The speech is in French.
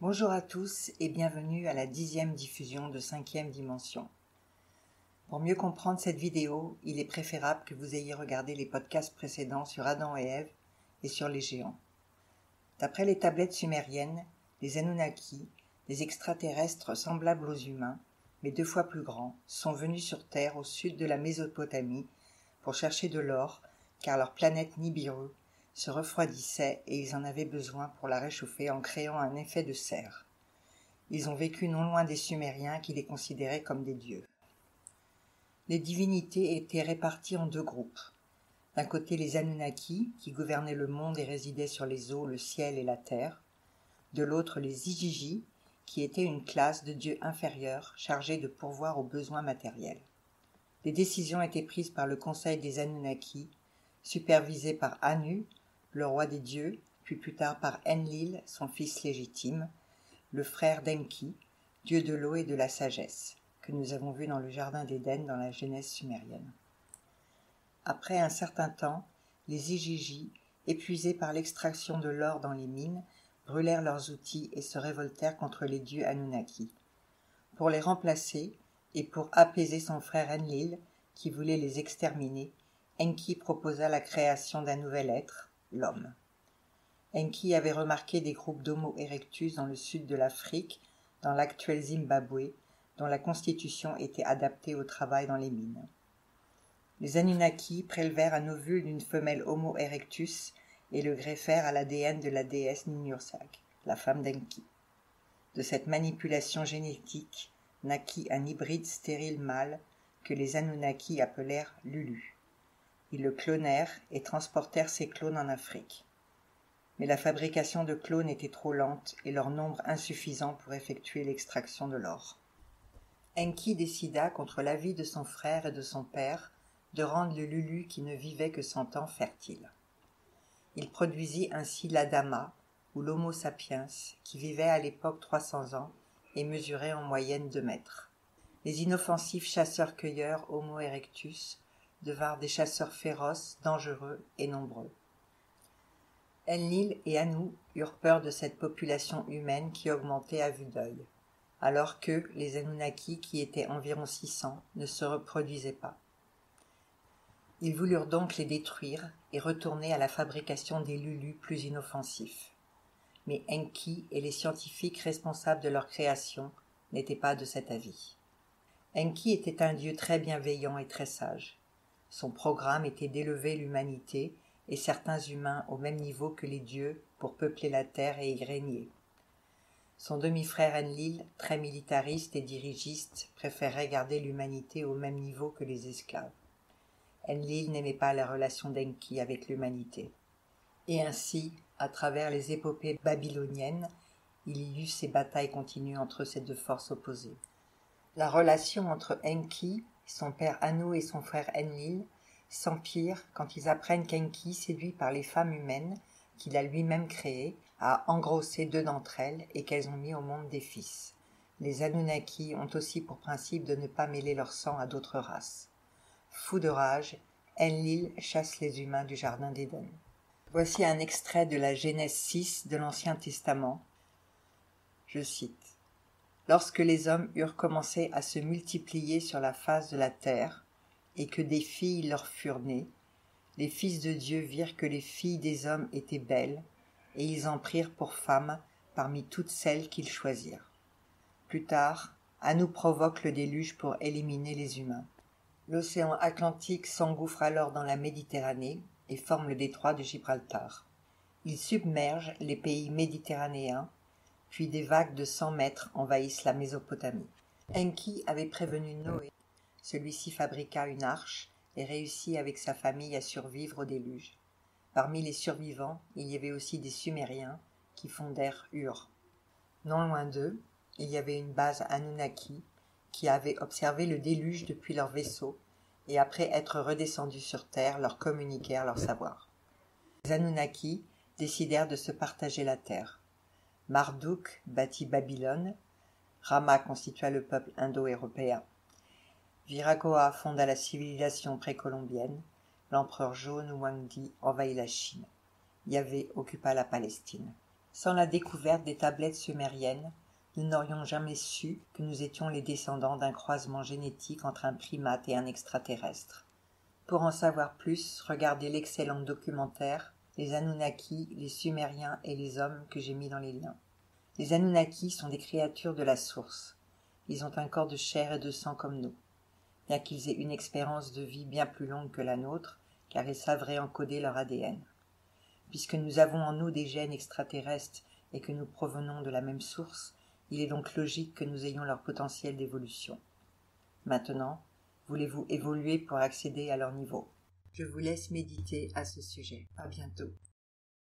Bonjour à tous et bienvenue à la 10e diffusion de 5e dimension. Pour mieux comprendre cette vidéo, il est préférable que vous ayez regardé les podcasts précédents sur Adam et Ève et sur les géants. D'après les tablettes sumériennes, les Anunnaki, des extraterrestres semblables aux humains, mais 2 fois plus grands, sont venus sur Terre au sud de la Mésopotamie pour chercher de l'or, car leur planète Nibiru se refroidissait et ils en avaient besoin pour la réchauffer en créant un effet de serre. Ils ont vécu non loin des Sumériens qui les considéraient comme des dieux. Les divinités étaient réparties en 2 groupes. D'un côté les Anunnaki, qui gouvernaient le monde et résidaient sur les eaux, le ciel et la terre. De l'autre les Igigi, qui étaient une classe de dieux inférieurs chargés de pourvoir aux besoins matériels. Les décisions étaient prises par le conseil des Anunnaki, supervisé par Anu, le roi des dieux, puis plus tard par Enlil, son fils légitime, le frère d'Enki, dieu de l'eau et de la sagesse, que nous avons vu dans le jardin d'Éden dans la Genèse sumérienne. Après un certain temps, les Igigi, épuisés par l'extraction de l'or dans les mines, brûlèrent leurs outils et se révoltèrent contre les dieux Anunnaki. Pour les remplacer, et pour apaiser son frère Enlil, qui voulait les exterminer, Enki proposa la création d'un nouvel être, l'homme. Enki avait remarqué des groupes d'Homo erectus dans le sud de l'Afrique, dans l'actuel Zimbabwe, dont la constitution était adaptée au travail dans les mines. Les Anunnaki prélevèrent un ovule d'une femelle Homo erectus et le greffèrent à l'ADN de la déesse Ninursak, la femme d'Enki. De cette manipulation génétique naquit un hybride stérile mâle que les Anunnaki appelèrent Lulu. Ils le clonèrent et transportèrent ces clones en Afrique. Mais la fabrication de clones était trop lente et leur nombre insuffisant pour effectuer l'extraction de l'or. Enki décida, contre l'avis de son frère et de son père, de rendre le Lulu qui ne vivait que 100 ans fertile. Il produisit ainsi l'Adama, ou l'Homo sapiens, qui vivait à l'époque 300 ans et mesurait en moyenne 2 mètres. Les inoffensifs chasseurs-cueilleurs Homo erectus devinrent des chasseurs féroces, dangereux et nombreux. Enlil et Anu eurent peur de cette population humaine qui augmentait à vue d'œil, alors que les Anunnaki, qui étaient environ 600, ne se reproduisaient pas. Ils voulurent donc les détruire et retourner à la fabrication des Lulus plus inoffensifs. Mais Enki et les scientifiques responsables de leur création n'étaient pas de cet avis. Enki était un dieu très bienveillant et très sage. Son programme était d'élever l'humanité et certains humains au même niveau que les dieux pour peupler la terre et y régner. Son demi-frère Enlil, très militariste et dirigiste, préférait garder l'humanité au même niveau que les esclaves. Enlil n'aimait pas la relation d'Enki avec l'humanité. Et ainsi, à travers les épopées babyloniennes, il y eut ces batailles continues entre ces 2 forces opposées. La relation entre Enki, son père Anu et son frère Enlil s'empire quand ils apprennent qu'Enki, séduit par les femmes humaines qu'il a lui-même créées, a engrossé 2 d'entre elles et qu'elles ont mis au monde des fils. Les Anunnaki ont aussi pour principe de ne pas mêler leur sang à d'autres races. Fou de rage, Enlil chasse les humains du jardin d'Éden. Voici un extrait de la Genèse 6 de l'Ancien Testament. Je cite. « Lorsque les hommes eurent commencé à se multiplier sur la face de la terre, et que des filles leur furent nées, les fils de Dieu virent que les filles des hommes étaient belles, et ils en prirent pour femmes parmi toutes celles qu'ils choisirent. Plus tard, Anu provoque le déluge pour éliminer les humains. L'océan Atlantique s'engouffre alors dans la Méditerranée et forme le détroit de Gibraltar. Il submerge les pays méditerranéens, puis des vagues de 100 mètres envahissent la Mésopotamie. Enki avait prévenu Noé. Celui-ci fabriqua une arche et réussit avec sa famille à survivre au déluge. Parmi les survivants, il y avait aussi des Sumériens qui fondèrent Ur. Non loin d'eux, il y avait une base Anunnaki qui avait observé le déluge depuis leur vaisseau et après être redescendus sur Terre leur communiquèrent leur savoir. Les Anunnaki décidèrent de se partager la Terre. Marduk bâtit Babylone, Rama constitua le peuple indo-européen. Viracoa fonda la civilisation précolombienne, l'empereur jaune Huangdi envahit la Chine. Yahvé occupa la Palestine. Sans la découverte des tablettes sumériennes, nous n'aurions jamais su que nous étions les descendants d'un croisement génétique entre un primate et un extraterrestre. Pour en savoir plus, regardez l'excellent documentaire « Les Anunnaki, les Sumériens et les hommes » que j'ai mis dans les liens. Les Anunnaki sont des créatures de la source. Ils ont un corps de chair et de sang comme nous. Bien qu'ils aient une expérience de vie bien plus longue que la nôtre, car ils savent réencoder leur ADN. Puisque nous avons en nous des gènes extraterrestres et que nous provenons de la même source, il est donc logique que nous ayons leur potentiel d'évolution. Maintenant, voulez-vous évoluer pour accéder à leur niveau ? Je vous laisse méditer à ce sujet. À bientôt.